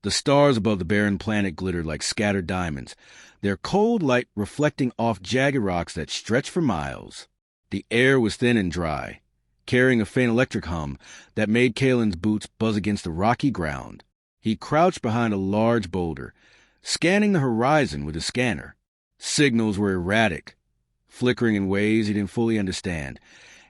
The stars above the barren planet glittered like scattered diamonds, their cold light reflecting off jagged rocks that stretched for miles. The air was thin and dry, carrying a faint electric hum that made Kalen's boots buzz against the rocky ground. He crouched behind a large boulder, scanning the horizon with his scanner. Signals were erratic, flickering in ways he didn't fully understand,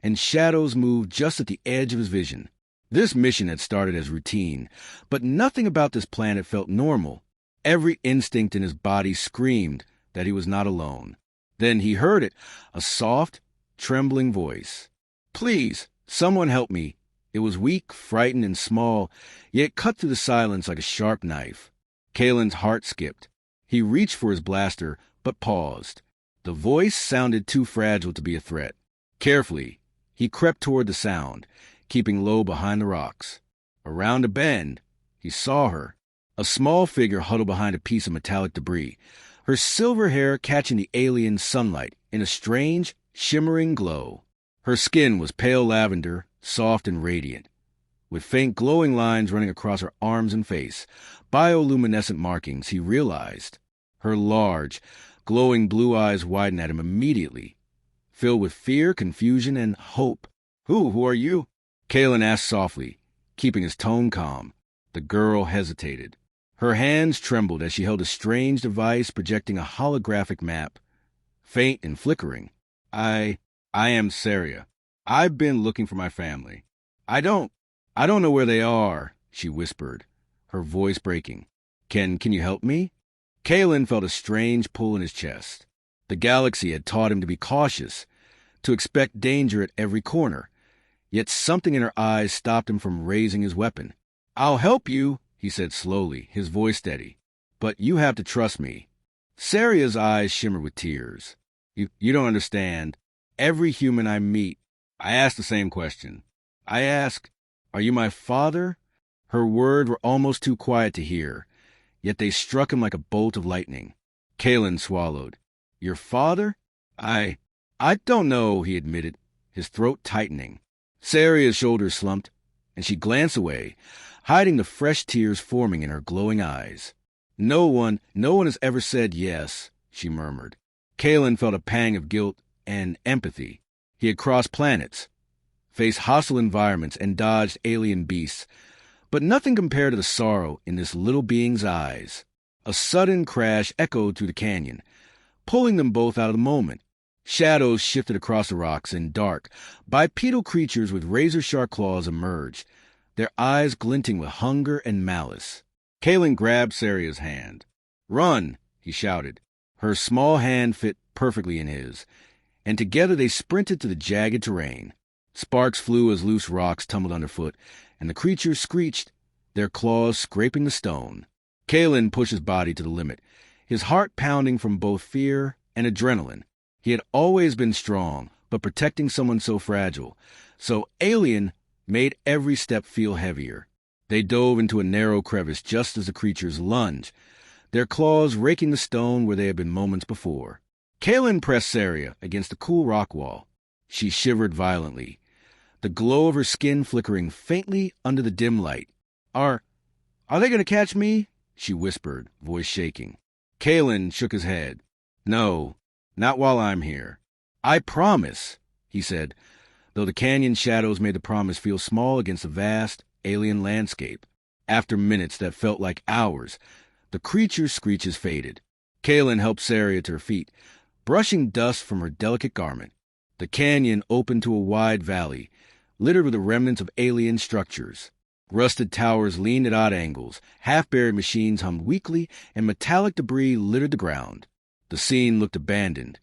and shadows moved just at the edge of his vision. This mission had started as routine, but nothing about this planet felt normal. Every instinct in his body screamed that he was not alone. Then he heard it, a soft, trembling voice. "Please, someone help me." It was weak, frightened, and small, yet cut through the silence like a sharp knife. Kalen's heart skipped. He reached for his blaster, but paused. The voice sounded too fragile to be a threat. Carefully, he crept toward the sound, keeping low behind the rocks. Around a bend, he saw her, a small figure huddled behind a piece of metallic debris, her silver hair catching the alien sunlight in a strange, shimmering glow. Her skin was pale lavender, soft and radiant, with faint glowing lines running across her arms and face, bioluminescent markings, he realized. Her large, glowing blue eyes widened at him immediately, filled with fear, confusion, and hope. Who are you?" Kalen asked softly, keeping his tone calm. The girl hesitated. Her hands trembled as she held a strange device projecting a holographic map, faint and flickering. I am Saria. I've been looking for my family. I don't know where they are," she whispered, her voice breaking. Can you help me?" Kalen felt a strange pull in his chest. The galaxy had taught him to be cautious, to expect danger at every corner. Yet something in her eyes stopped him from raising his weapon. "I'll help you," he said slowly, his voice steady. "But you have to trust me." Saria's eyes shimmered with tears. You don't understand. Every human I meet, I ask the same question. I ask, are you my father? Her words were almost too quiet to hear, yet they struck him like a bolt of lightning. Kalen swallowed. Your father? I don't know, he admitted, his throat tightening. Saria's shoulders slumped, and she glanced away, hiding the fresh tears forming in her glowing eyes. No one has ever said yes, she murmured. Kalen felt a pang of guilt and empathy. He had crossed planets, faced hostile environments, and dodged alien beasts, but nothing compared to the sorrow in this little being's eyes. A sudden crash echoed through the canyon, pulling them both out of the moment. Shadows shifted across the rocks, and dark, bipedal creatures with razor-sharp claws emerged, their eyes glinting with hunger and malice. Kalen grabbed Saria's hand. "Run!" he shouted. Her small hand fit perfectly in his, and together they sprinted to the jagged terrain. Sparks flew as loose rocks tumbled underfoot, and the creatures screeched, their claws scraping the stone. Kalen pushed his body to the limit, his heart pounding from both fear and adrenaline. He had always been strong, but protecting someone so fragile, so alien, made every step feel heavier. They dove into a narrow crevice just as the creatures lunged, their claws raking the stone where they had been moments before. Kalen pressed Saria against the cool rock wall. She shivered violently, the glow of her skin flickering faintly under the dim light. Are they going to catch me?" she whispered, voice shaking. Kalen shook his head. "No, not while I'm here." "I promise," he said, though the canyon shadows made the promise feel small against the vast, alien landscape. After minutes that felt like hours, the creature's screeches faded. Kalen helped Saria to her feet, brushing dust from her delicate garment. The canyon opened to a wide valley, littered with the remnants of alien structures. Rusted towers leaned at odd angles, half-buried machines hummed weakly, and metallic debris littered the ground. The scene looked abandoned,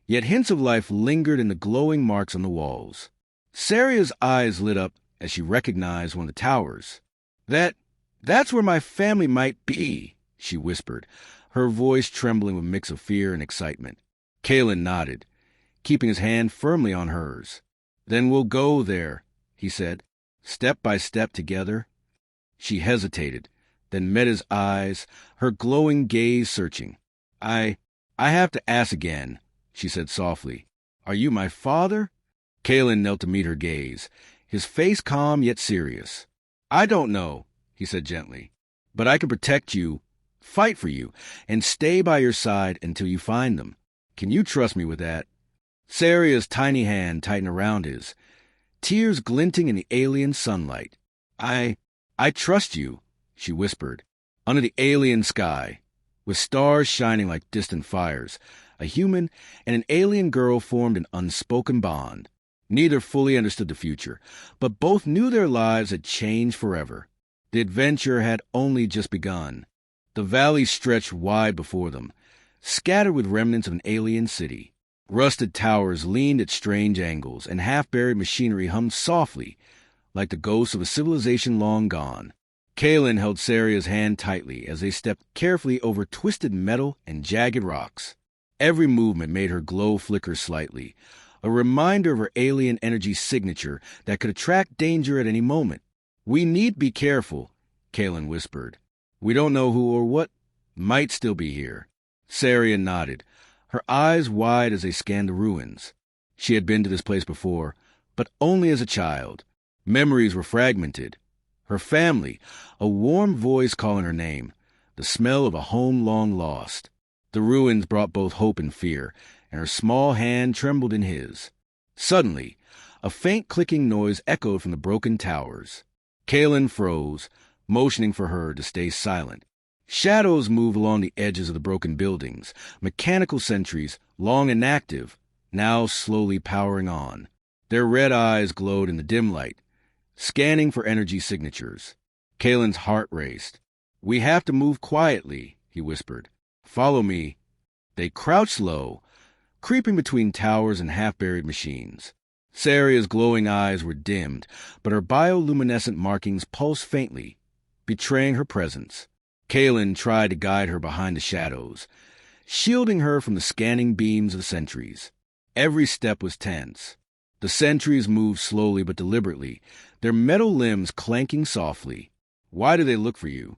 yet hints of life lingered in the glowing marks on the walls. Saria's eyes lit up as she recognized one of the towers. That's where my family might be," she whispered, her voice trembling with a mix of fear and excitement. Kalen nodded, keeping his hand firmly on hers. "Then we'll go there," he said, step by step together. She hesitated, then met his eyes, her glowing gaze searching. I have to ask again," she said softly. "Are you my father?" Kalen knelt to meet her gaze, his face calm yet serious. "I don't know," he said gently. But I can protect you, fight for you, and stay by your side until you find them. Can you trust me with that?" Saria's tiny hand tightened around his, tears glinting in the alien sunlight. I trust you," she whispered. Under the alien sky, with stars shining like distant fires, a human and an alien girl formed an unspoken bond. Neither fully understood the future, but both knew their lives had changed forever. The adventure had only just begun. The valley stretched wide before them, scattered with remnants of an alien city. Rusted towers leaned at strange angles, and half-buried machinery hummed softly, like the ghosts of a civilization long gone. Kalen held Saria's hand tightly as they stepped carefully over twisted metal and jagged rocks. Every movement made her glow flicker slightly, a reminder of her alien energy signature that could attract danger at any moment. "We need be careful," Kalen whispered. "We don't know who or what might still be here." Saria nodded, her eyes wide as they scanned the ruins. She had been to this place before, but only as a child. Memories were fragmented. Her family, a warm voice calling her name, the smell of a home long lost. The ruins brought both hope and fear, and her small hand trembled in his. Suddenly, a faint clicking noise echoed from the broken towers. Kalen froze, motioning for her to stay silent. Shadows moved along the edges of the broken buildings, mechanical sentries, long inactive, now slowly powering on. Their red eyes glowed in the dim light, scanning for energy signatures. Kalen's heart raced. "We have to move quietly," he whispered. "Follow me." They crouched low, creeping between towers and half-buried machines. Saria's glowing eyes were dimmed, but her bioluminescent markings pulsed faintly, betraying her presence. Kalen tried to guide her behind the shadows, shielding her from the scanning beams of the sentries. Every step was tense. The sentries moved slowly but deliberately, their metal limbs clanking softly. "Why do they look for you?"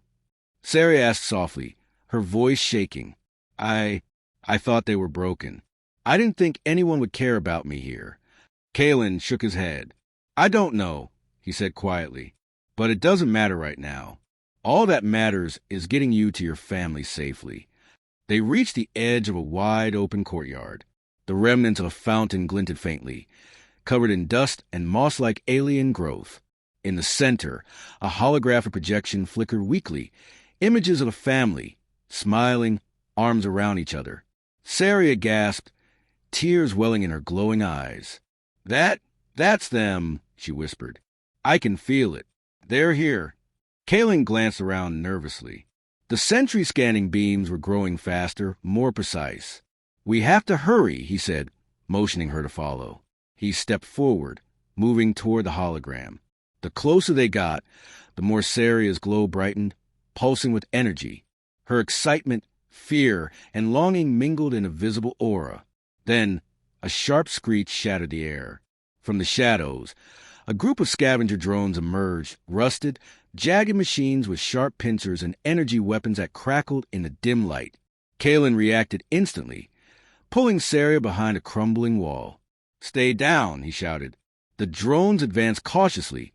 Saria asked softly, her voice shaking. I thought they were broken. I didn't think anyone would care about me here." Kalen shook his head. "I don't know," he said quietly, "but it doesn't matter right now. All that matters is getting you to your family safely." They reached the edge of a wide-open courtyard. The remnants of a fountain glinted faintly, covered in dust and moss-like alien growth. In the center, a holographic projection flickered weakly, images of a family, smiling, arms around each other. Saria gasped, tears welling in her glowing eyes. That's them," she whispered. "I can feel it. They're here." Kalen glanced around nervously. The sentry scanning beams were growing faster, more precise. "We have to hurry," he said, motioning her to follow. He stepped forward, moving toward the hologram. The closer they got, the more Saria's glow brightened, pulsing with energy. Her excitement, fear, and longing mingled in a visible aura. Then, a sharp screech shattered the air. From the shadows, a group of scavenger drones emerged, rusted, jagged machines with sharp pincers and energy weapons that crackled in the dim light. Kalen reacted instantly, pulling Saria behind a crumbling wall. "Stay down," he shouted. The drones advanced cautiously,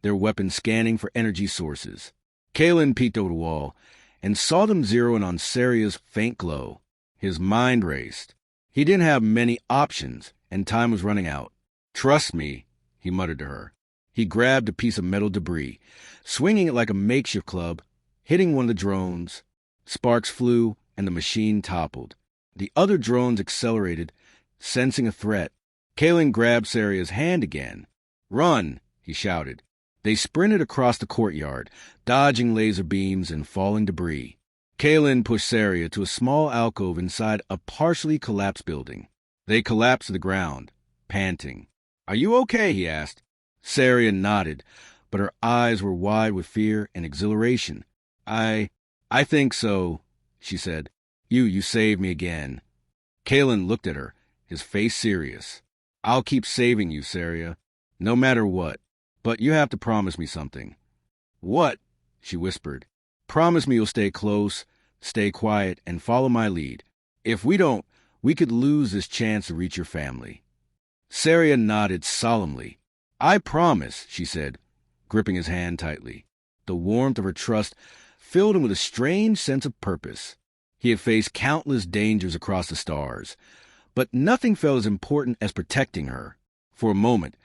their weapons scanning for energy sources. Kalen peeked over the wall and saw them zero in on Saria's faint glow. His mind raced. He didn't have many options, and time was running out. "Trust me," he muttered to her. He grabbed a piece of metal debris, swinging it like a makeshift club, hitting one of the drones. Sparks flew, and the machine toppled. The other drones accelerated, sensing a threat. Kalen grabbed Saria's hand again. "Run!" he shouted. They sprinted across the courtyard, dodging laser beams and falling debris. Kalen pushed Saria to a small alcove inside a partially collapsed building. They collapsed to the ground, panting. "Are you okay?" he asked. Saria nodded, but her eyes were wide with fear and exhilaration. I think so," she said. You saved me again." Kalen looked at her, his face serious. "I'll keep saving you, Saria, no matter what. But you have to promise me something." "What?" she whispered. "Promise me you'll stay close, stay quiet, and follow my lead. If we don't, we could lose this chance to reach your family." Saria nodded solemnly. "I promise," she said, gripping his hand tightly. The warmth of her trust filled him with a strange sense of purpose. He had faced countless dangers across the stars, but nothing felt as important as protecting her. For a moment,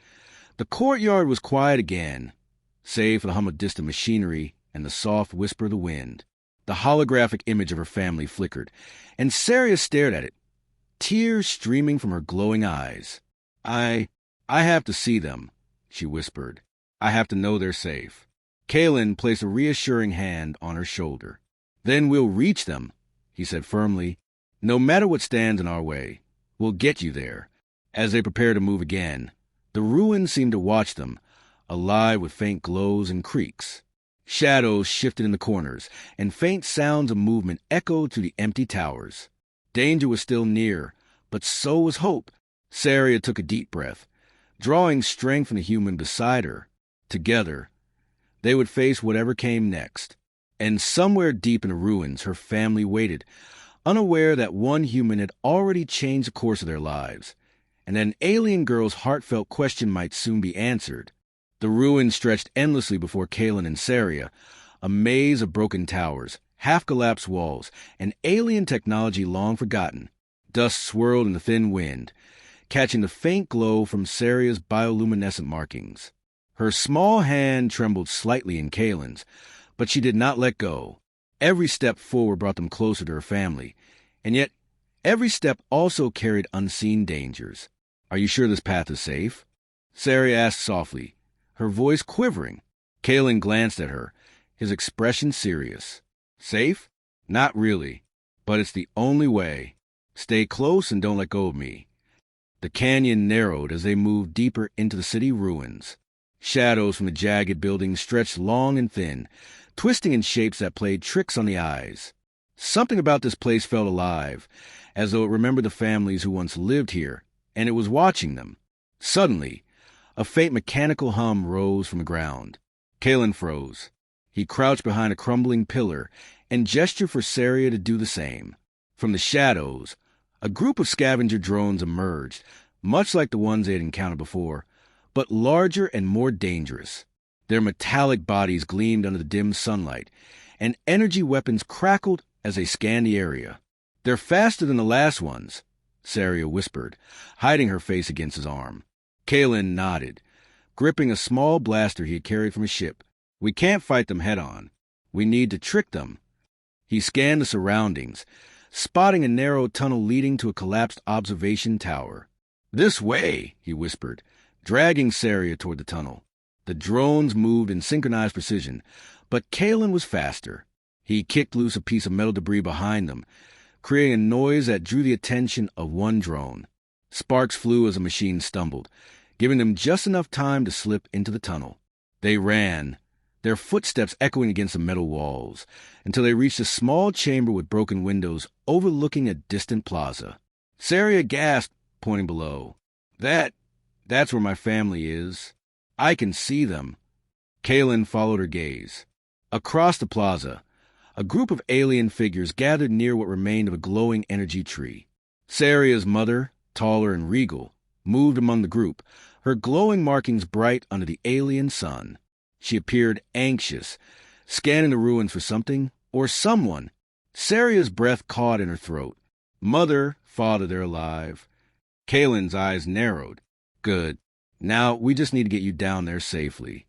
the courtyard was quiet again, save for the hum of distant machinery and the soft whisper of the wind. The holographic image of her family flickered, and Saria stared at it, tears streaming from her glowing eyes. I have to see them, she whispered. I have to know they're safe. Kalen placed a reassuring hand on her shoulder. Then we'll reach them, he said firmly. No matter what stands in our way, we'll get you there. As they prepared to move again, the ruins seemed to watch them, alive with faint glows and creaks. Shadows shifted in the corners, and faint sounds of movement echoed through the empty towers. Danger was still near, but so was hope. Saria took a deep breath, drawing strength from the human beside her. Together, they would face whatever came next. And somewhere deep in the ruins, her family waited, unaware that one human had already changed the course of their lives, and that an alien girl's heartfelt question might soon be answered. The ruins stretched endlessly before Kalen and Saria, a maze of broken towers, half-collapsed walls, and alien technology long forgotten. Dust swirled in the thin wind, catching the faint glow from Saria's bioluminescent markings. Her small hand trembled slightly in Kalen's, but she did not let go. Every step forward brought them closer to her family, and yet every step also carried unseen dangers. Are you sure this path is safe? Saria asked softly, her voice quivering. Kalen glanced at her, his expression serious. Safe? Not really, but it's the only way. Stay close and don't let go of me. The canyon narrowed as they moved deeper into the city ruins. Shadows from the jagged buildings stretched long and thin, twisting in shapes that played tricks on the eyes. Something about this place felt alive, as though it remembered the families who once lived here, and it was watching them. Suddenly, a faint mechanical hum rose from the ground. Kalen froze. He crouched behind a crumbling pillar and gestured for Saria to do the same. From the shadows, a group of scavenger drones emerged, much like the ones they had encountered before, but larger and more dangerous. Their metallic bodies gleamed under the dim sunlight, and energy weapons crackled as they scanned the area. They're faster than the last ones, Saria whispered, hiding her face against his arm. Kalen nodded, gripping a small blaster he had carried from his ship. We can't fight them head-on. We need to trick them. He scanned the surroundings, spotting a narrow tunnel leading to a collapsed observation tower. This way, he whispered, dragging Saria toward the tunnel. The drones moved in synchronized precision, but Kalen was faster. He kicked loose a piece of metal debris behind them, creating a noise that drew the attention of one drone. Sparks flew as the machine stumbled, giving them just enough time to slip into the tunnel. They ran, their footsteps echoing against the metal walls, until they reached a small chamber with broken windows overlooking a distant plaza. Saria gasped, pointing below. That's where my family is. I can see them. Kalen followed her gaze. Across the plaza, a group of alien figures gathered near what remained of a glowing energy tree. Saria's mother, taller and regal, moved among the group, her glowing markings bright under the alien sun. She appeared anxious, scanning the ruins for something or someone. Saria's breath caught in her throat. Mother, father, they're alive. Kalen's eyes narrowed. Good. Now we just need to get you down there safely.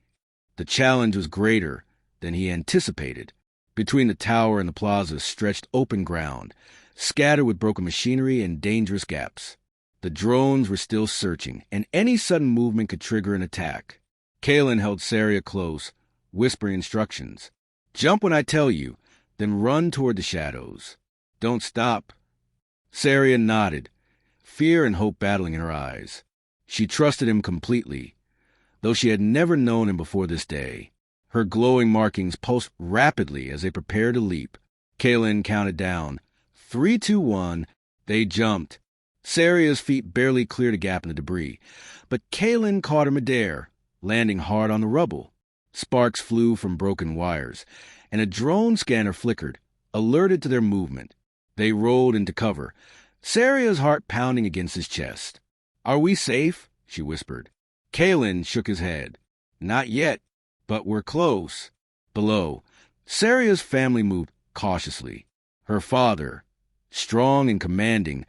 The challenge was greater than he anticipated. Between the tower and the plaza stretched open ground, scattered with broken machinery and dangerous gaps. The drones were still searching, and any sudden movement could trigger an attack. Kalen held Saria close, whispering instructions. Jump when I tell you, then run toward the shadows. Don't stop. Saria nodded, fear and hope battling in her eyes. She trusted him completely, though she had never known him before this day. Her glowing markings pulsed rapidly as they prepared to leap. Kalen counted down. 3, 2, 1. They jumped. Saria's feet barely cleared a gap in the debris, but Kalen caught her midair, landing hard on the rubble. Sparks flew from broken wires, and a drone scanner flickered, alerted to their movement. They rolled into cover, Saria's heart pounding against his chest. Are we safe? She whispered. Kalen shook his head. Not yet, but we're close. Below, Saria's family moved cautiously. Her father, strong and commanding,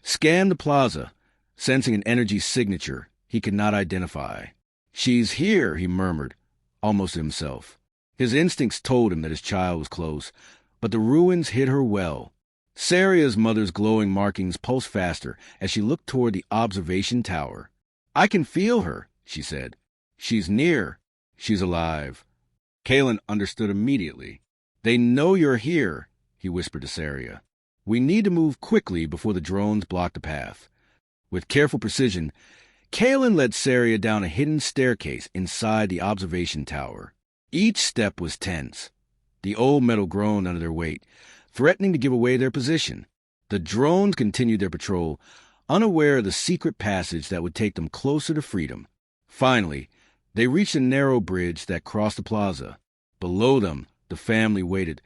scanned the plaza, sensing an energy signature he could not identify. "She's here," he murmured, almost to himself. His instincts told him that his child was close, but the ruins hid her well. Saria's mother's glowing markings pulsed faster as she looked toward the observation tower. "I can feel her," she said. "She's near. She's alive." Kalen understood immediately. "They know you're here," he whispered to Saria. "We need to move quickly before the drones block the path." With careful precision, Kalen led Saria down a hidden staircase inside the observation tower. Each step was tense. The old metal groaned under their weight, threatening to give away their position. The drones continued their patrol, unaware of the secret passage that would take them closer to freedom. Finally, they reached a narrow bridge that crossed the plaza. Below them, the family waited,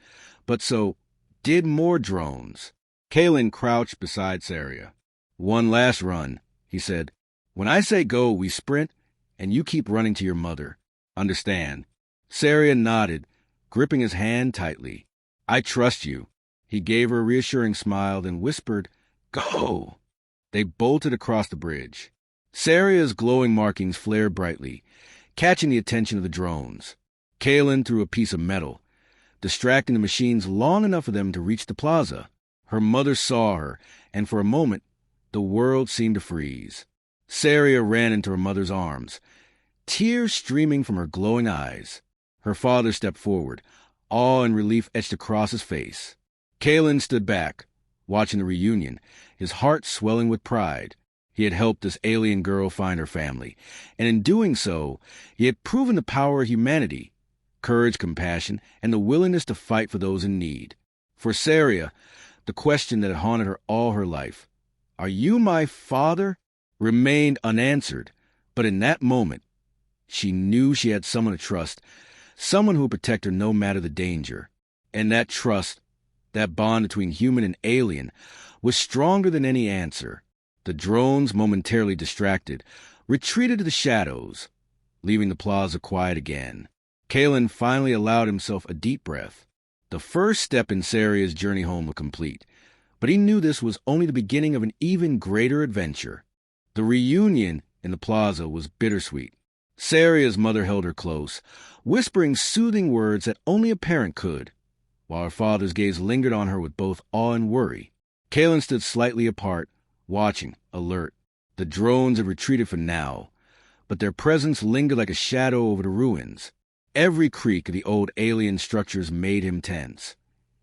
but so did more drones. Kalen crouched beside Saria. "One last run," he said. "When I say go, we sprint, and you keep running to your mother. Understand?" Saria nodded, gripping his hand tightly. "I trust you." He gave her a reassuring smile, then whispered, "Go!" They bolted across the bridge. Saria's glowing markings flared brightly, catching the attention of the drones. Kalen threw a piece of metal, distracting the machines long enough for them to reach the plaza. Her mother saw her, and for a moment, the world seemed to freeze. Saria ran into her mother's arms, tears streaming from her glowing eyes. Her father stepped forward, awe and relief etched across his face. Kalen stood back, watching the reunion, his heart swelling with pride. He had helped this alien girl find her family, and in doing so, he had proven the power of humanity, courage, compassion, and the willingness to fight for those in need. For Saria, the question that had haunted her all her life, "Are you my father?" remained unanswered, but in that moment, she knew she had someone to trust, someone who would protect her no matter the danger. And that trust, that bond between human and alien, was stronger than any answer. The drones, momentarily distracted, retreated to the shadows, leaving the plaza quiet again. Kalen finally allowed himself a deep breath. The first step in Saria's journey home was complete, but he knew this was only the beginning of an even greater adventure. The reunion in the plaza was bittersweet. Saria's mother held her close, whispering soothing words that only a parent could, while her father's gaze lingered on her with both awe and worry. Kalen stood slightly apart, watching, alert. The drones had retreated for now, but their presence lingered like a shadow over the ruins. Every creak of the old alien structures made him tense.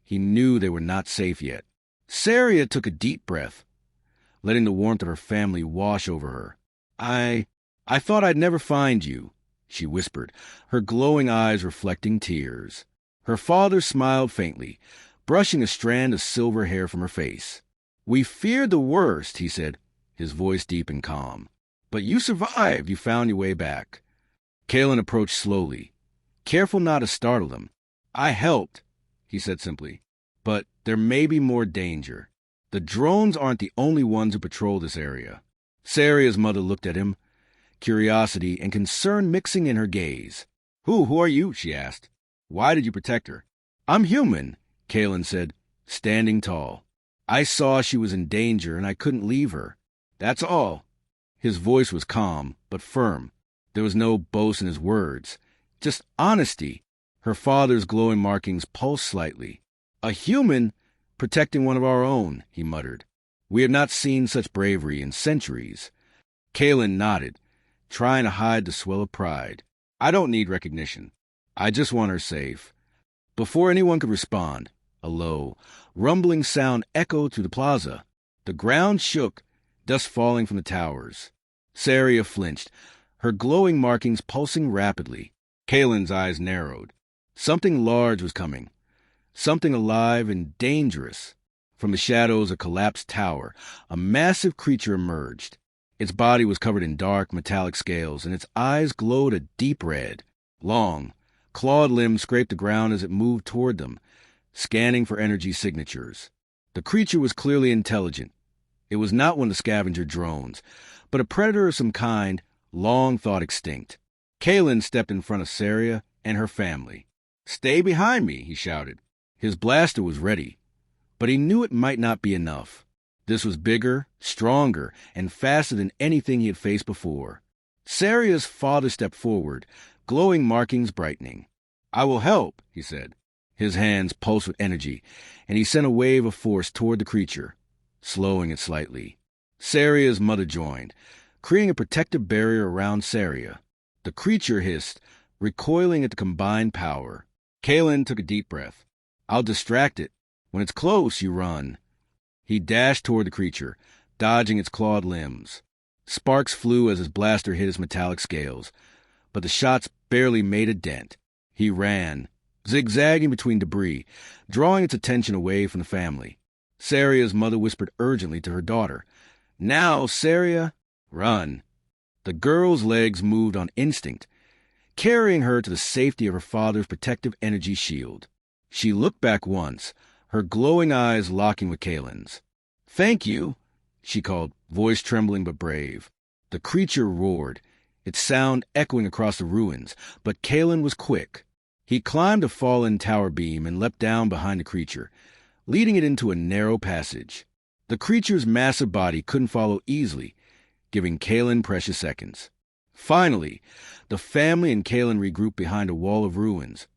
He knew they were not safe yet. Saria took a deep breath, letting the warmth of her family wash over her. I thought I'd never find you," she whispered, her glowing eyes reflecting tears. Her father smiled faintly, brushing a strand of silver hair from her face. "We feared the worst," he said, his voice deep and calm. "But you survived. You found your way back." Kalen approached slowly, careful not to startle them. "I helped," he said simply, "but there may be more danger. The drones aren't the only ones who patrol this area." Saria's mother looked at him, curiosity and concern mixing in her gaze. Who are you?" she asked. "Why did you protect her?" "I'm human," Kalen said, standing tall. "I saw she was in danger and I couldn't leave her. That's all." His voice was calm, but firm. There was no boast in his words, just honesty. Her father's glowing markings pulsed slightly. "A human protecting one of our own," he muttered. "We have not seen such bravery in centuries." Kalen nodded, trying to hide the swell of pride. "I don't need recognition. I just want her safe." Before anyone could respond, a low, rumbling sound echoed through the plaza. The ground shook, dust falling from the towers. Saria flinched, her glowing markings pulsing rapidly. Kalen's eyes narrowed. Something large was coming, something alive and dangerous. From the shadows of a collapsed tower, a massive creature emerged. Its body was covered in dark, metallic scales, and its eyes glowed a deep red. Long, clawed limbs scraped the ground as it moved toward them, scanning for energy signatures. The creature was clearly intelligent. It was not one of the scavenger drones, but a predator of some kind, long thought extinct. Kalen stepped in front of Saria and her family. "Stay behind me," he shouted. His blaster was ready, but he knew it might not be enough. This was bigger, stronger, and faster than anything he had faced before. Saria's father stepped forward, glowing markings brightening. "I will help," he said. His hands pulsed with energy, and he sent a wave of force toward the creature, slowing it slightly. Saria's mother joined, creating a protective barrier around Saria. The creature hissed, recoiling at the combined power. Kalen took a deep breath. "I'll distract it. When it's close, you run." He dashed toward the creature, dodging its clawed limbs. Sparks flew as his blaster hit its metallic scales, but the shots barely made a dent. He ran, zigzagging between debris, drawing its attention away from the family. Saria's mother whispered urgently to her daughter, "Now, Saria, run." The girl's legs moved on instinct, carrying her to the safety of her father's protective energy shield. She looked back once, her glowing eyes locking with Kalen's. "Thank you," she called, voice trembling but brave. The creature roared, its sound echoing across the ruins, but Kalen was quick. He climbed a fallen tower beam and leapt down behind the creature, leading it into a narrow passage. The creature's massive body couldn't follow easily, giving Kalen precious seconds. Finally, the family and Kalen regrouped behind a wall of ruins,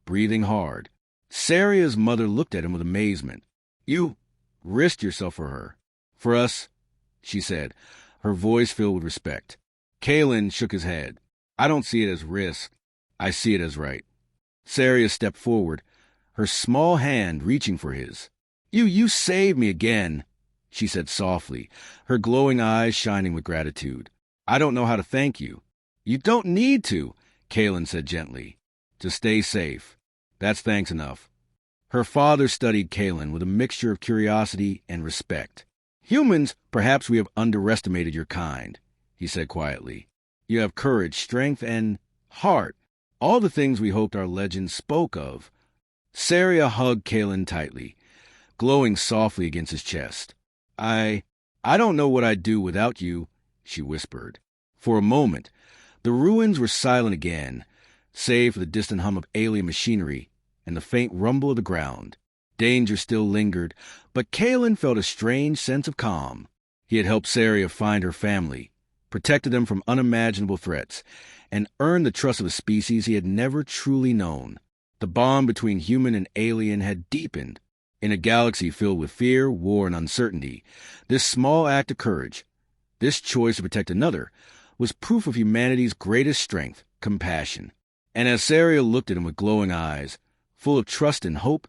breathing hard. Saria's mother looked at him with amazement. "You risked yourself for her." "For us," she said, her voice filled with respect. Kalen shook his head. "I don't see it as risk. I see it as right." Saria stepped forward, her small hand reaching for his. You saved me again," she said softly, her glowing eyes shining with gratitude. "I don't know how to thank you." "You don't need to," Kalen said gently. "To stay safe. That's thanks enough." Her father studied Kalen with a mixture of curiosity and respect. "Humans, perhaps we have underestimated your kind," he said quietly. "You have courage, strength, and heart, all the things we hoped our legends spoke of." Saria hugged Kalen tightly, glowing softly against his chest. I don't know what I'd do without you," she whispered. For a moment, the ruins were silent again, save for the distant hum of alien machinery and the faint rumble of the ground. Danger still lingered, but Kalen felt a strange sense of calm. He had helped Saria find her family, protected them from unimaginable threats, and earned the trust of a species he had never truly known. The bond between human and alien had deepened. In a galaxy filled with fear, war, and uncertainty, this small act of courage, this choice to protect another, was proof of humanity's greatest strength, compassion. And as Saria looked at him with glowing eyes, full of trust and hope,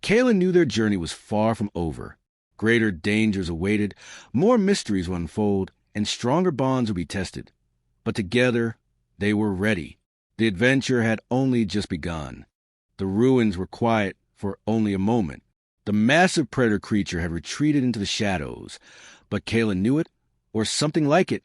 Kalen knew their journey was far from over. Greater dangers awaited, more mysteries would unfold, and stronger bonds would be tested. But together, they were ready. The adventure had only just begun. The ruins were quiet for only a moment. The massive predator creature had retreated into the shadows, but Kalen knew it, or something like it,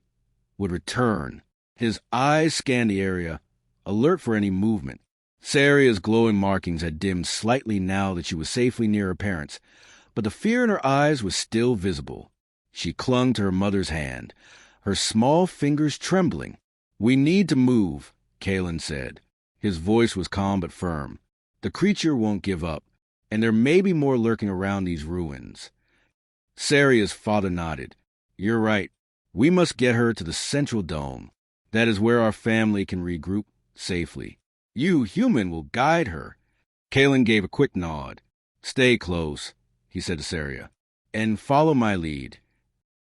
would return. His eyes scanned the area, alert for any movement. Saria's glowing markings had dimmed slightly now that she was safely near her parents, but the fear in her eyes was still visible. She clung to her mother's hand, her small fingers trembling. "We need to move," Kalen said. His voice was calm but firm. "The creature won't give up, and there may be more lurking around these ruins." Saria's father nodded. "You're right. We must get her to the central dome. That is where our family can regroup safely. You, human, will guide her." Kalen gave a quick nod. "Stay close," he said to Saria, "and follow my lead."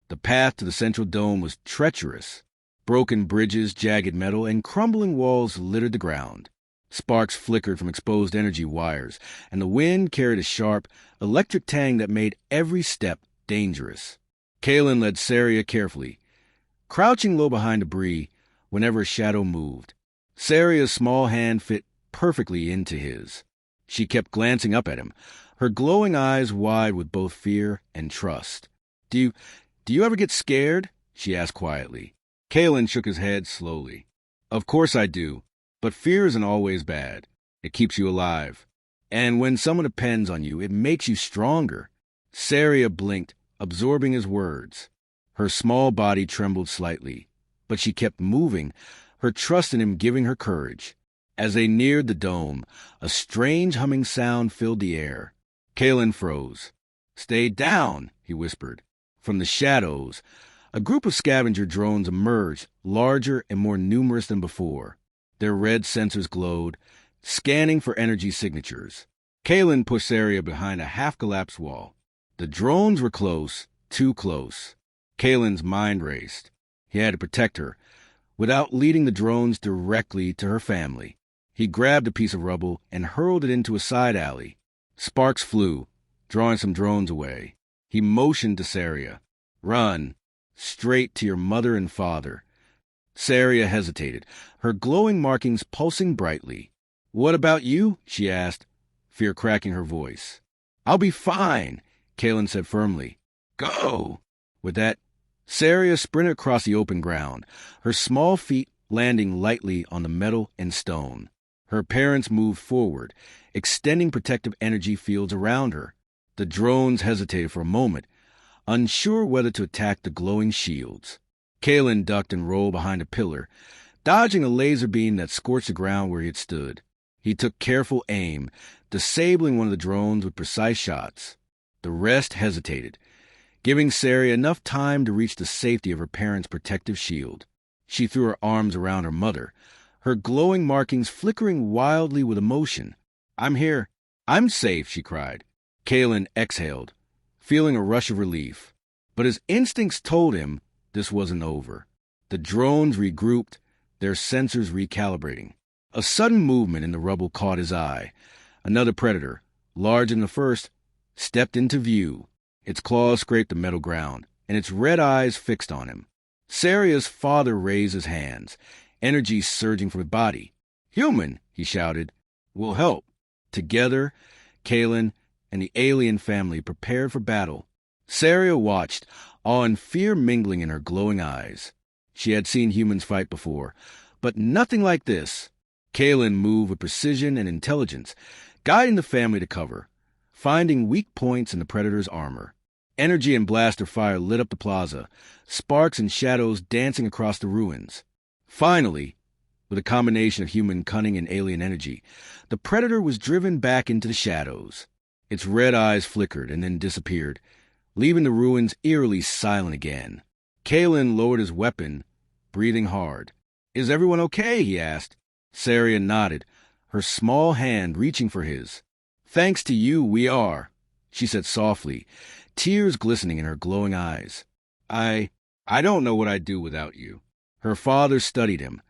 The path to the central dome was treacherous. Broken bridges, jagged metal, and crumbling walls littered the ground. Sparks flickered from exposed energy wires, and the wind carried a sharp, electric tang that made every step dangerous. Kalen led Saria carefully, crouching low behind debris whenever a shadow moved. Saria's small hand fit perfectly into his. She kept glancing up at him, her glowing eyes wide with both fear and trust. Do you ever get scared?" she asked quietly. Kalen shook his head slowly. "Of course I do. But fear isn't always bad. It keeps you alive. And when someone depends on you, it makes you stronger." Saria blinked, absorbing his words. Her small body trembled slightly, but she kept moving, her trust in him giving her courage. As they neared the dome, a strange humming sound filled the air. Kalen froze. "Stay down," he whispered. From the shadows, a group of scavenger drones emerged, larger and more numerous than before. Their red sensors glowed, scanning for energy signatures. Kalen pushed Saria behind a half-collapsed wall. The drones were close, too close. Kalen's mind raced. He had to protect her, without leading the drones directly to her family. He grabbed a piece of rubble and hurled it into a side alley. Sparks flew, drawing some drones away. He motioned to Saria. "Run, straight to your mother and father." Saria hesitated, her glowing markings pulsing brightly. "What about you?" she asked, fear cracking her voice. "I'll be fine," Kalen said firmly. "Go!" With that, Saria sprinted across the open ground, her small feet landing lightly on the metal and stone. Her parents moved forward, extending protective energy fields around her. The drones hesitated for a moment, unsure whether to attack the glowing shields. Kalen ducked and rolled behind a pillar, dodging a laser beam that scorched the ground where he had stood. He took careful aim, disabling one of the drones with precise shots. The rest hesitated, giving Saria enough time to reach the safety of her parents' protective shield. She threw her arms around her mother, her glowing markings flickering wildly with emotion. "I'm here. I'm safe," she cried. Kalen exhaled, feeling a rush of relief. But his instincts told him this wasn't over. The drones regrouped, their sensors recalibrating. A sudden movement in the rubble caught his eye. Another predator, larger than the first, stepped into view. Its claws scraped the metal ground, and its red eyes fixed on him. Saria's father raised his hands, energy surging from his body. "Human," he shouted. "We'll help." Together, Kalen and the alien family prepared for battle. Saria watched, awe and fear mingling in her glowing eyes. She had seen humans fight before, but nothing like this. Kalen moved with precision and intelligence, guiding the family to cover, finding weak points in the predator's armor. Energy and blaster fire lit up the plaza, sparks and shadows dancing across the ruins. Finally, with a combination of human cunning and alien energy, the predator was driven back into the shadows. Its red eyes flickered and then disappeared, leaving the ruins eerily silent again. Kalen lowered his weapon, breathing hard. "Is everyone okay?" he asked. Saria nodded, her small hand reaching for his. "Thanks to you, we are," she said softly, tears glistening in her glowing eyes. I don't know what I'd do without you." Her father studied him,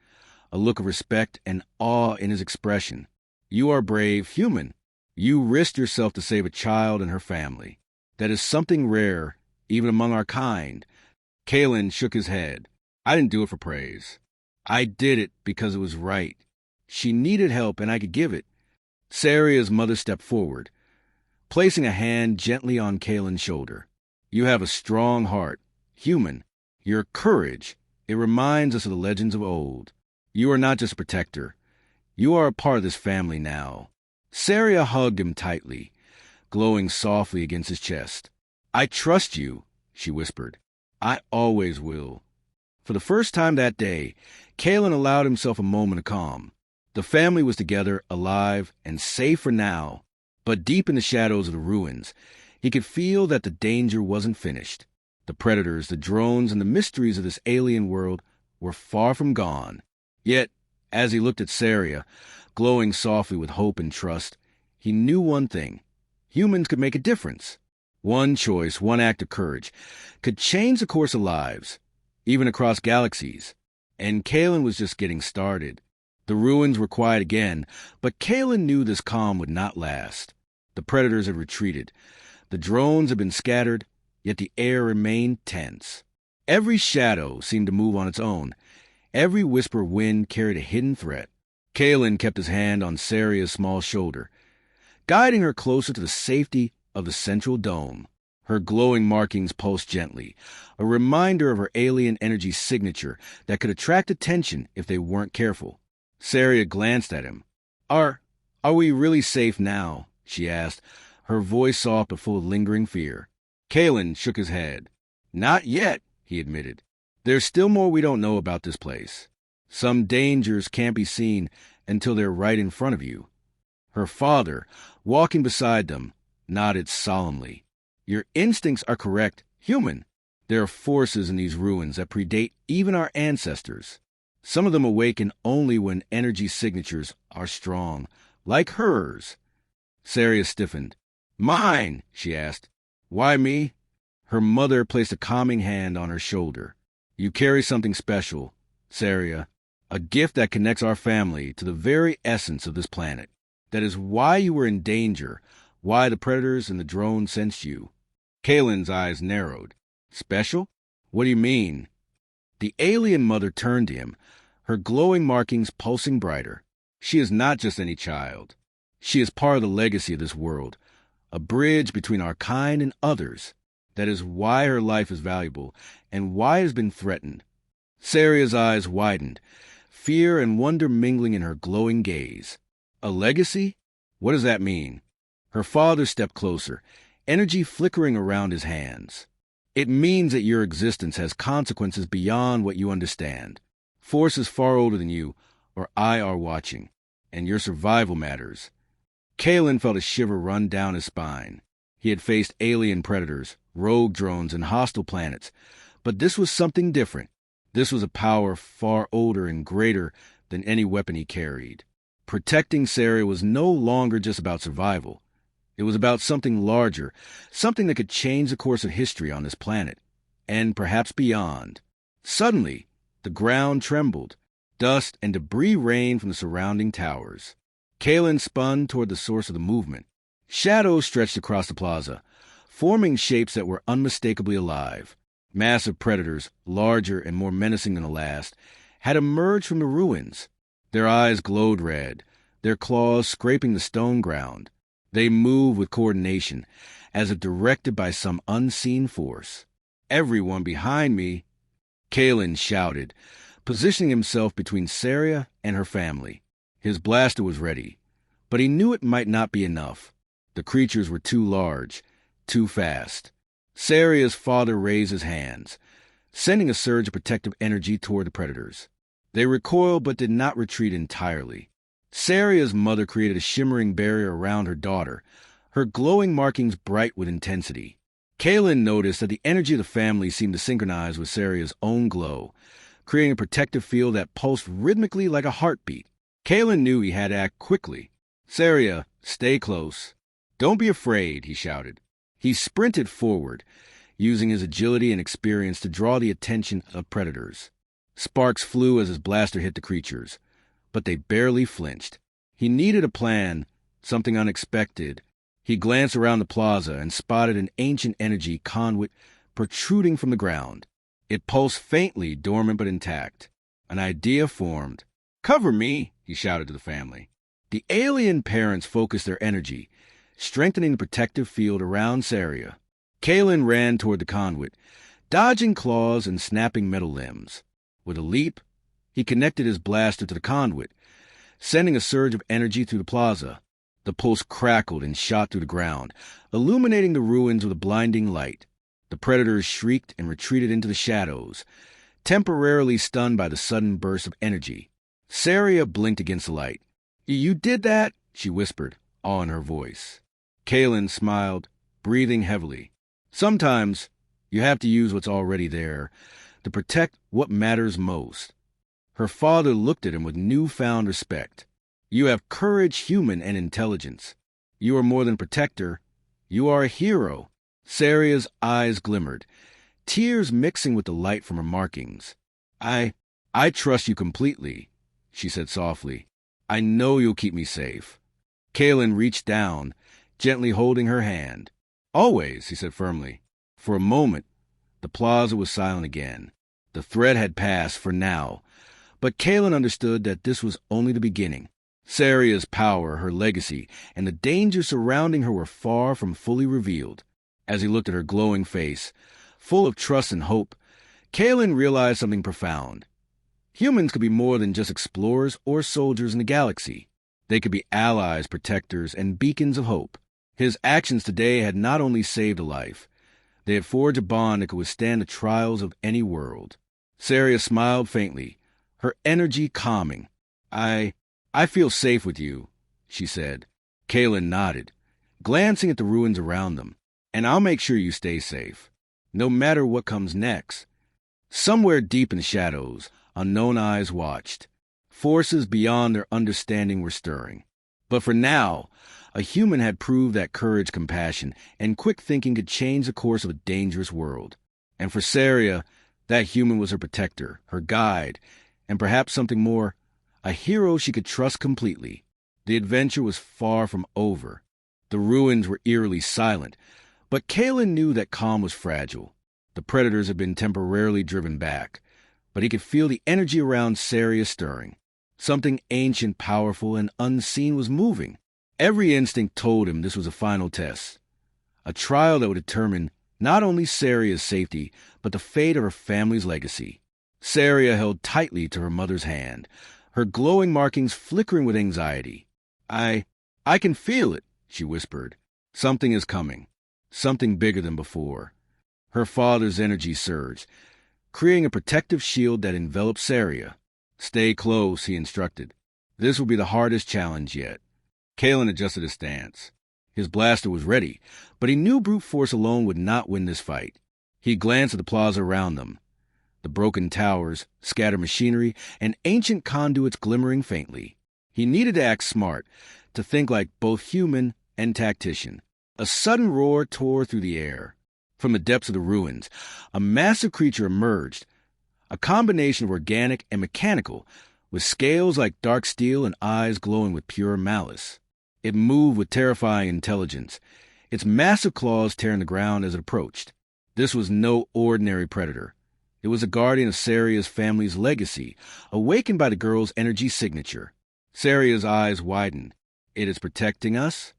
a look of respect and awe in his expression. "You are brave, human. You risked yourself to save a child and her family. That is something rare, even among our kind." Kalen shook his head. "I didn't do it for praise. I did it because it was right. She needed help and I could give it." Saria's mother stepped forward, placing a hand gently on Kalen's shoulder. "You have a strong heart, human. Your courage, it reminds us of the legends of old. You are not just a protector. You are a part of this family now." Saria hugged him tightly, glowing softly against his chest. "I trust you," she whispered. "I always will." For the first time that day, Kalen allowed himself a moment of calm. The family was together, alive, and safe for now. But deep in the shadows of the ruins, he could feel that the danger wasn't finished. The predators, the drones, and the mysteries of this alien world were far from gone. Yet, as he looked at Saria, glowing softly with hope and trust, he knew one thing. Humans could make a difference. One choice, one act of courage, could change the course of lives, even across galaxies. And Kalen was just getting started. The ruins were quiet again, but Kalen knew this calm would not last. The predators had retreated. The drones had been scattered, yet the air remained tense. Every shadow seemed to move on its own. Every whisper of wind carried a hidden threat. Kalen kept his hand on Saria's small shoulder, guiding her closer to the safety of the central dome. Her glowing markings pulsed gently, a reminder of her alien energy signature that could attract attention if they weren't careful. Saria glanced at him. Are we really safe now?" she asked, her voice soft but full of lingering fear. Kalen shook his head. "Not yet," he admitted. "There's still more we don't know about this place. Some dangers can't be seen, until they're right in front of you. Her father, walking beside them, nodded solemnly. Your instincts are correct, human. There are forces in these ruins that predate even our ancestors. Some of them awaken only when energy signatures are strong, like hers. Saria stiffened. Mine, she asked. Why me? Her mother placed a calming hand on her shoulder. You carry something special, Saria, a gift that connects our family to the very essence of this planet. That is why you were in danger, why the predators and the drone sensed you. Kalen's eyes narrowed. Special? What do you mean? The alien mother turned to him, her glowing markings pulsing brighter. She is not just any child. She is part of the legacy of this world, a bridge between our kind and others. That is why her life is valuable and why it has been threatened. Saria's eyes widened, fear and wonder mingling in her glowing gaze. A legacy? What does that mean? Her father stepped closer, energy flickering around his hands. It means that your existence has consequences beyond what you understand. Forces far older than you or I are watching, and your survival matters. Kalen felt a shiver run down his spine. He had faced alien predators, rogue drones, and hostile planets, but this was something different. This was a power far older and greater than any weapon he carried. Protecting Saria was no longer just about survival. It was about something larger, something that could change the course of history on this planet, and perhaps beyond. Suddenly, the ground trembled. Dust and debris rained from the surrounding towers. Kalen spun toward the source of the movement. Shadows stretched across the plaza, forming shapes that were unmistakably alive. Massive predators, larger and more menacing than the last, had emerged from the ruins. Their eyes glowed red, their claws scraping the stone ground. They moved with coordination, as if directed by some unseen force. Everyone behind me, Kalen shouted, positioning himself between Saria and her family. His blaster was ready, but he knew it might not be enough. The creatures were too large, too fast. Saria's father raised his hands, sending a surge of protective energy toward the predators. They recoiled but did not retreat entirely. Saria's mother created a shimmering barrier around her daughter, her glowing markings bright with intensity. Kalen noticed that the energy of the family seemed to synchronize with Saria's own glow, creating a protective field that pulsed rhythmically like a heartbeat. Kalen knew he had to act quickly. Saria, stay close. Don't be afraid, he shouted. He sprinted forward, using his agility and experience to draw the attention of predators. Sparks flew as his blaster hit the creatures, but they barely flinched. He needed a plan, something unexpected. He glanced around the plaza and spotted an ancient energy conduit protruding from the ground. It pulsed faintly, dormant but intact. An idea formed. Cover me, he shouted to the family. The alien parents focused their energy, strengthening the protective field around Saria. Kalen ran toward the conduit, dodging claws and snapping metal limbs. With a leap, he connected his blaster to the conduit, sending a surge of energy through the plaza. The pulse crackled and shot through the ground, illuminating the ruins with a blinding light. The predators shrieked and retreated into the shadows, temporarily stunned by the sudden burst of energy. Saria blinked against the light. You did that? She whispered, awe in her voice. Kalen smiled, breathing heavily. Sometimes you have to use what's already there to protect what matters most. Her father looked at him with newfound respect. You have courage, human, and intelligence. You are more than a protector. You are a hero. Saria's eyes glimmered, tears mixing with the light from her markings. I trust you completely, she said softly. I know you'll keep me safe. Kalen reached down, gently holding her hand. Always, he said firmly. For a moment, the plaza was silent again. The threat had passed for now, but Kalen understood that this was only the beginning. Saria's power, her legacy, and the danger surrounding her were far from fully revealed. As he looked at her glowing face, full of trust and hope, Kalen realized something profound. Humans could be more than just explorers or soldiers in the galaxy. They could be allies, protectors, and beacons of hope. His actions today had not only saved a life, they had forged a bond that could withstand the trials of any world. Saria smiled faintly, her energy calming. I feel safe with you, she said. Kaylin nodded, glancing at the ruins around them. And I'll make sure you stay safe, no matter what comes next. Somewhere deep in the shadows, unknown eyes watched. Forces beyond their understanding were stirring. But for now, a human had proved that courage, compassion, and quick thinking could change the course of a dangerous world. And for Saria, that human was her protector, her guide, and perhaps something more, a hero she could trust completely. The adventure was far from over. The ruins were eerily silent, but Kaylin knew that calm was fragile. The predators had been temporarily driven back, but he could feel the energy around Saria stirring. Something ancient, powerful, and unseen was moving. Every instinct told him this was a final test, a trial that would determine not only Saria's safety, but the fate of her family's legacy. Saria held tightly to her mother's hand, her glowing markings flickering with anxiety. I can feel it, she whispered. Something is coming, something bigger than before. Her father's energy surged, creating a protective shield that enveloped Saria. Stay close, he instructed. This will be the hardest challenge yet. Kaylin adjusted his stance. His blaster was ready, but he knew brute force alone would not win this fight. He glanced at the plaza around them. The broken towers, scattered machinery, and ancient conduits glimmering faintly. He needed to act smart, to think like both human and tactician. A sudden roar tore through the air. From the depths of the ruins, a massive creature emerged, a combination of organic and mechanical, with scales like dark steel and eyes glowing with pure malice. It moved with terrifying intelligence, its massive claws tearing the ground as it approached. This was no ordinary predator. It was a guardian of Saria's family's legacy, awakened by the girl's energy signature. Saria's eyes widened. It is protecting us?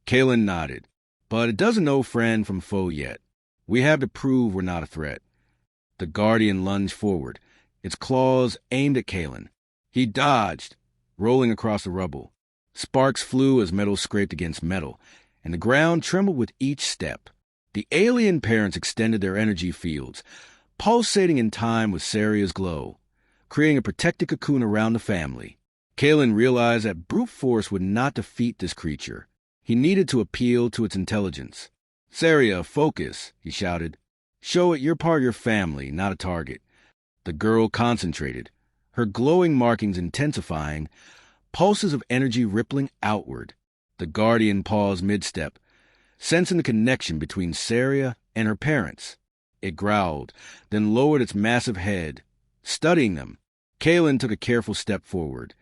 Kaylin nodded. But it doesn't know friend from foe yet. We have to prove we're not a threat. The guardian lunged forward, its claws aimed at Kaylin. He dodged, rolling across the rubble. Sparks flew as metal scraped against metal, and the ground trembled with each step. The alien parents extended their energy fields, pulsating in time with Saria's glow, creating a protective cocoon around the family. Kaylin realized that brute force would not defeat this creature. He needed to appeal to its intelligence. Saria, focus, he shouted. Show it you're part of your family, not a target. The girl concentrated, her glowing markings intensifying, pulses of energy rippling outward. The guardian paused mid-step, sensing the connection between Saria and her parents. It growled, then lowered its massive head, studying them. Kaylin took a careful step forward,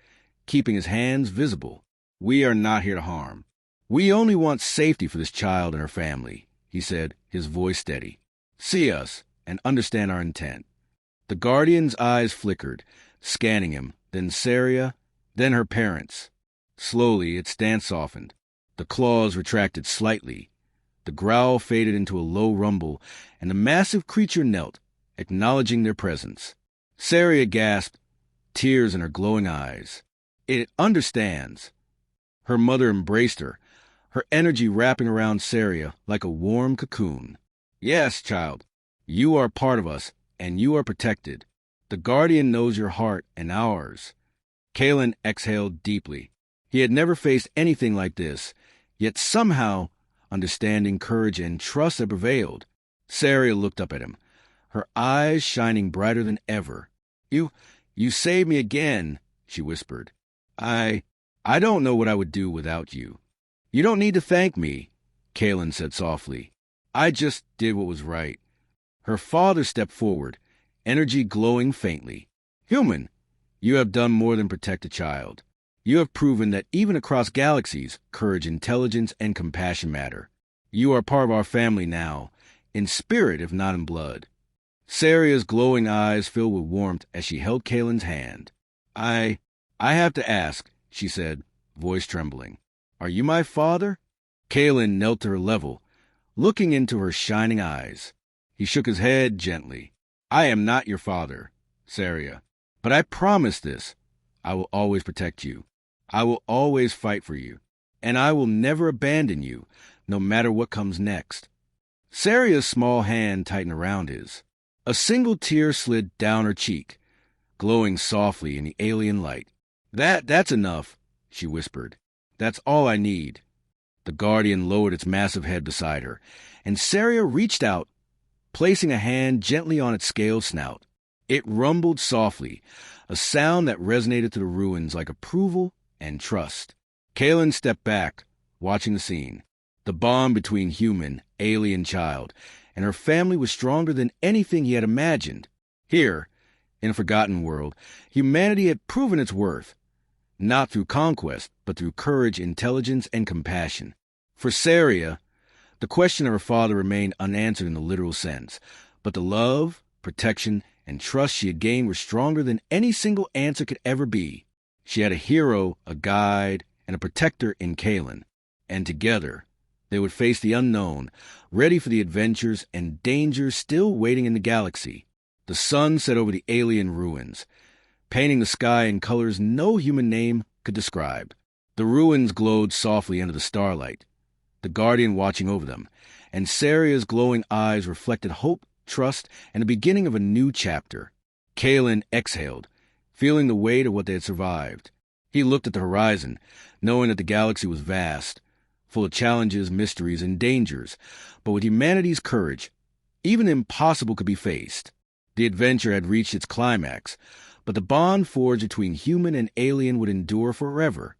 keeping his hands visible. We are not here to harm. We only want safety for this child and her family, he said, his voice steady. See us and understand our intent. The guardian's eyes flickered, scanning him, then Saria, then her parents. Slowly, its stance softened. The claws retracted slightly. The growl faded into a low rumble, and the massive creature knelt, acknowledging their presence. Saria gasped, tears in her glowing eyes. It understands. Her mother embraced her, her energy wrapping around Saria like a warm cocoon. Yes, child, you are part of us, and you are protected. The guardian knows your heart and ours. Kaylin exhaled deeply. He had never faced anything like this, yet somehow understanding, courage, and trust had prevailed. Saria looked up at him, her eyes shining brighter than ever. You saved me again, she whispered. I don't know what I would do without you. You don't need to thank me, Kaylin said softly. I just did what was right. Her father stepped forward, energy glowing faintly. Human, you have done more than protect a child. You have proven that even across galaxies, courage, intelligence, and compassion matter. You are part of our family now, in spirit if not in blood. Saria's glowing eyes filled with warmth as she held Kaylin's hand. I have to ask, she said, voice trembling. Are you my father? Kaylin knelt to her level, looking into her shining eyes. He shook his head gently. I am not your father, Saria, but I promise this. I will always protect you. I will always fight for you, and I will never abandon you, no matter what comes next. Saria's small hand tightened around his. A single tear slid down her cheek, glowing softly in the alien light. That's enough, she whispered. That's all I need. The Guardian lowered its massive head beside her, and Saria reached out, placing a hand gently on its scaled snout. It rumbled softly, a sound that resonated through the ruins like approval and trust. Kalen stepped back, watching the scene. The bond between human, alien child, and her family was stronger than anything he had imagined. Here, in a forgotten world, humanity had proven its worth, not through conquest, but through courage, intelligence, and compassion. For Saria, the question of her father remained unanswered in the literal sense, but the love, protection, and trust she had gained were stronger than any single answer could ever be. She had a hero, a guide, and a protector in Kalen, and together they would face the unknown, ready for the adventures and dangers still waiting in the galaxy. The sun set over the alien ruins, painting the sky in colors no human name could describe. The ruins glowed softly under the starlight, the Guardian watching over them, and Saria's glowing eyes reflected hope, trust, and the beginning of a new chapter. Kalen exhaled, feeling the weight of what they had survived. He looked at the horizon, knowing that the galaxy was vast, full of challenges, mysteries, and dangers, but with humanity's courage, even the impossible could be faced. The adventure had reached its climax, but the bond forged between human and alien would endure forever.